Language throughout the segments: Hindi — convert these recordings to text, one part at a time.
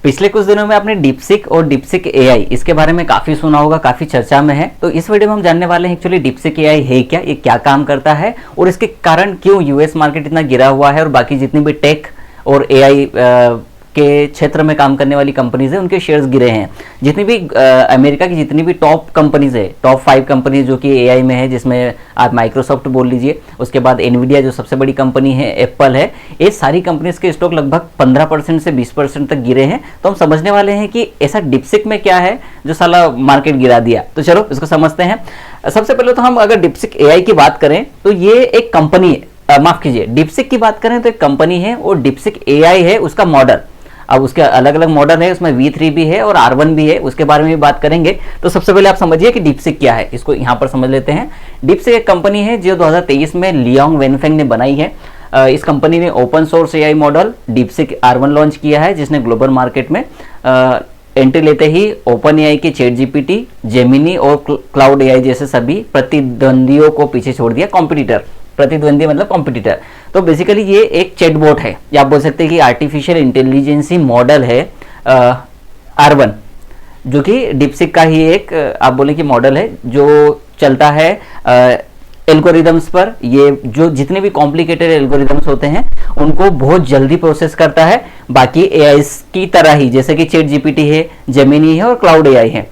पिछले कुछ दिनों में आपने डीपसीक और डीपसीक एआई इसके बारे में काफी सुना होगा, काफी चर्चा में है। तो इस वीडियो में हम जानने वाले हैं एक्चुअली डीपसीक एआई है क्या, ये क्या काम करता है और इसके कारण क्यों यूएस मार्केट इतना गिरा हुआ है और बाकी जितनी भी टेक और एआई के क्षेत्र में काम करने वाली कंपनीज है उनके शेयर्स गिरे हैं। जितनी भी अमेरिका की जितनी भी टॉप कंपनीज है, टॉप 5 कंपनीज जो कि एआई में है, जिसमें आप माइक्रोसॉफ्ट बोल लीजिए, उसके बाद एनवीडिया जो सबसे बड़ी कंपनी है, एप्पल है, ये सारी कंपनीज के स्टॉक लगभग 15% से 20% तक गिरे हैं। तो हम समझने वाले हैं कि ऐसा डीपसीक में क्या है जो साला मार्केट गिरा दिया। तो चलो इसको समझते हैं। सबसे पहले तो हम अगर डीपसीक एआई की बात करें तो ये एक कंपनी है, माफ कीजिए, डीपसीक की बात करें तो एक कंपनी है और डीपसीक एआई है उसका मॉडल। अब उसके अलग अलग मॉडल है, उसमें V3 भी है और R1 भी है, उसके बारे में भी बात करेंगे। तो सबसे पहले आप समझिए कि डीपसीक क्या है, इसको यहाँ पर समझ लेते हैं। डीपसीक एक कंपनी है जो 2023 में लियांग वेनफेंग ने बनाई है। इस कंपनी ने open source AI model DeepSeek R1 launch किया है, जिसने ग्लोबल मार्केट में एंट्री लेते ही ओपन एआई के चैट जीपीटी, जेमिनी और क्लाउड एआई जैसे सभी प्रतिद्वंदियों को पीछे छोड़ दिया। कॉम्पिटिटर, प्रतिद्वंदी मतलब कॉम्पिटिटर। तो बेसिकली ये एक चैटबॉट है, या आप बोल सकते हैं कि आर्टिफिशियल इंटेलिजेंसी मॉडल है R1, जो कि डीपसीक का ही एक आप बोले कि मॉडल है जो चलता है एल्गोरिदम्स पर। ये जो जितने भी कॉम्प्लिकेटेड एल्गोरिदम्स होते हैं उनको बहुत जल्दी प्रोसेस करता है, बाकी एआई की तरह ही, जैसे कि चैट जीपीटी है, जेमिनी है और क्लाउड एआई है।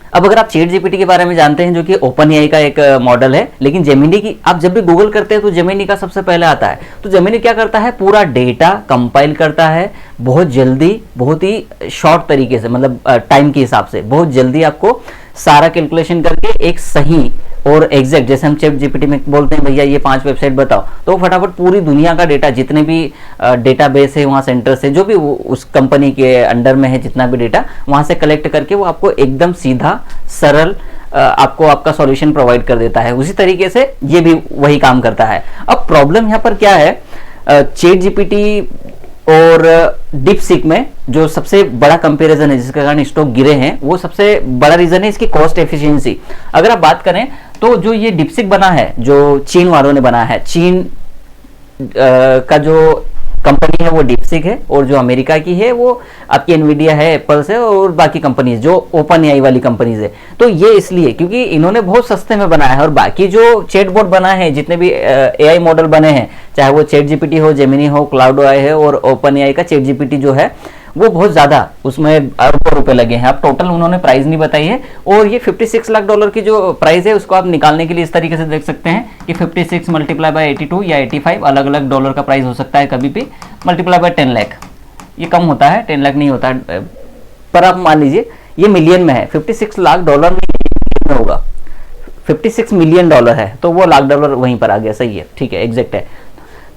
अब अगर आप चैट जीपीटी के बारे में जानते हैं जो कि ओपन एआई का एक मॉडल है, लेकिन जेमिनी की आप जब भी गूगल करते हैं तो जेमिनी का सबसे पहले आता है। तो जेमिनी क्या करता है, पूरा डेटा कंपाइल करता है बहुत जल्दी, बहुत ही शॉर्ट तरीके से, मतलब टाइम के हिसाब से बहुत जल्दी आपको सारा कैलकुलेशन करके एक सही और एग्जैक्ट, जैसे हम चैट जीपीटी में बोलते हैं भैया ये 5 वेबसाइट बताओ, तो फटाफट पूरी दुनिया का डेटा, जितने भी डेटाबेस है वहाँ सेंटर से, जो भी उस कंपनी के अंडर में है, जितना भी डेटा वहाँ से कलेक्ट करके वो आपको एकदम सीधा सरल आपको आपका सॉल्यूशन प्रोवाइड कर देता है। उसी तरीके से ये भी वही काम करता है। अब प्रॉब्लम यहाँ पर क्या है, चैट जीपीटी और डीपसीक में जो सबसे बड़ा कंपैरिजन है जिसके कारण स्टॉक गिरे हैं, वो सबसे बड़ा रीजन है इसकी कॉस्ट एफिशिएंसी। अगर आप बात करें तो जो ये डीपसीक बना है, जो चीन वालों ने बनाया है, चीन का जो कंपनी है वो डीपसीक है, और जो अमेरिका की है वो आपकी एनवीडिया है, एप्पल से और बाकी कंपनीज जो ओपन एआई वाली कंपनीज है। तो ये इसलिए क्योंकि इन्होंने बहुत सस्ते में बनाया है, और बाकी जो चैटबॉट बना है, जितने भी एआई मॉडल बने हैं, चाहे वो चैट जीपीटी हो, जेमिनी हो, क्लाउड एआई है और ओपन एआई का चैट जीपीटी जो है वो बहुत ज्यादा, उसमें अरबों रुपए लगे हैं। अब टोटल उन्होंने प्राइस नहीं बताई है, और ये $56 लाख की जो प्राइस है उसको आप निकालने के लिए इस तरीके से देख सकते हैं कि 56 मल्टीप्लाई बाय 82 या 85 अलग अलग डॉलर का प्राइस हो सकता है, कभी भी मल्टीप्लाई बाय 10 लाख, ये कम होता है, 10 लाख नहीं होता है, पर आप मान लीजिए ये मिलियन में है, $56 लाख में होगा, $56 मिलियन है, तो वो लाख डॉलर वहीं पर आ गया, सही है, ठीक है, एग्जैक्ट है।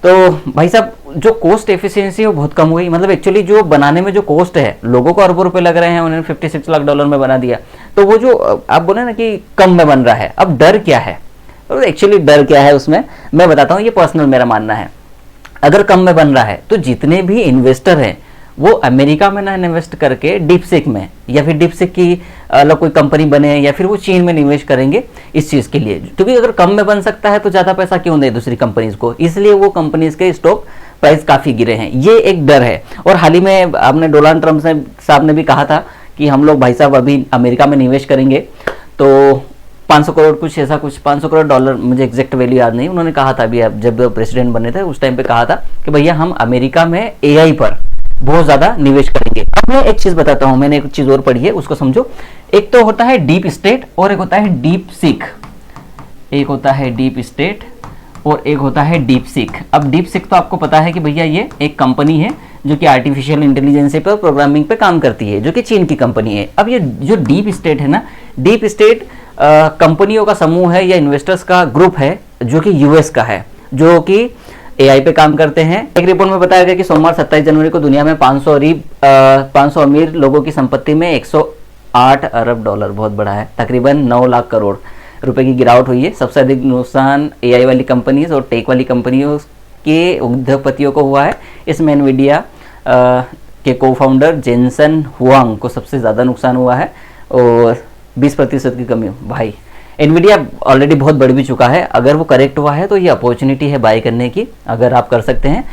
तो भाई साहब जो कॉस्ट एफिशिएंसी है वो बहुत कम हुई, मतलब एक्चुअली जो बनाने में जो कॉस्ट है, लोगों को अरबों रुपए लग रहे हैं, उन्होंने $56 लाख में बना दिया, तो वो जो आप बोले ना कि कम में बन रहा है। अब डर क्या है, तो एक्चुअली डर क्या है उसमें मैं बताता हूँ, ये पर्सनल मेरा मानना है। अगर कम में बन रहा है तो जितने भी इन्वेस्टर हैं वो अमेरिका में ना इन्वेस्ट करके डीपसीक में, या फिर डीपसीक की अलग कोई कंपनी बने, या फिर वो चीन में निवेश करेंगे इस चीज के लिए, क्योंकि अगर कम में बन सकता है तो ज्यादा पैसा क्यों दे दूसरी कंपनीज को, इसलिए वो कंपनीज के स्टॉक प्राइस काफी गिरे हैं, ये एक डर है। और हाल ही में आपने डोनाल्ड ट्रंप साहब ने भी कहा था कि हम लोग भाई साहब अभी अमेरिका में निवेश करेंगे, तो 500 करोड़ कुछ ऐसा, कुछ $500 करोड़, मुझे एग्जैक्ट वैल्यू याद नहीं, उन्होंने कहा था अभी जब प्रेसिडेंट बने थे उस टाइम पे कहा था कि भैया हम अमेरिका में एआई पर बहुत ज्यादा निवेश करेंगे। अब मैं एक चीज बताता हूं, मैंने एक चीज और पढ़ी है, उसको समझो। एक तो होता है डीप स्टेट और एक होता है डीपसीक, एक होता है डीप स्टेट और एक होता है डीपसीक। अब डीपसीक तो आपको पता है कि भैया ये एक कंपनी है जो कि आर्टिफिशियल इंटेलिजेंस पे, प्रोग्रामिंग पे काम करती है, जो कि चीन की कंपनी है। अब ये जो डीप स्टेट है ना, डीप स्टेट कंपनियों का समूह है या इन्वेस्टर्स का ग्रुप है जो कि यूएस का है, जो कि एआई पे काम करते हैं। एक रिपोर्ट में बताया गया कि सोमवार 27 जनवरी को दुनिया में 500 अमीर लोगों की संपत्ति में $108 अरब, बहुत बड़ा है, तकरीबन 9 लाख करोड़ रुपए की गिरावट हुई है। सबसे अधिक नुकसान एआई वाली कंपनीज और टेक वाली कंपनियों के उद्योगपतियों को हुआ है। इसमें एनवीडिया के को फाउंडर जेनसन हुआंग को सबसे ज़्यादा नुकसान हुआ है और 20% की कमी। भाई एनवीडिया ऑलरेडी बहुत बढ़ भी चुका है, अगर वो करेक्ट हुआ है तो ये अपॉर्चुनिटी है बाय करने की, अगर आप कर सकते हैं।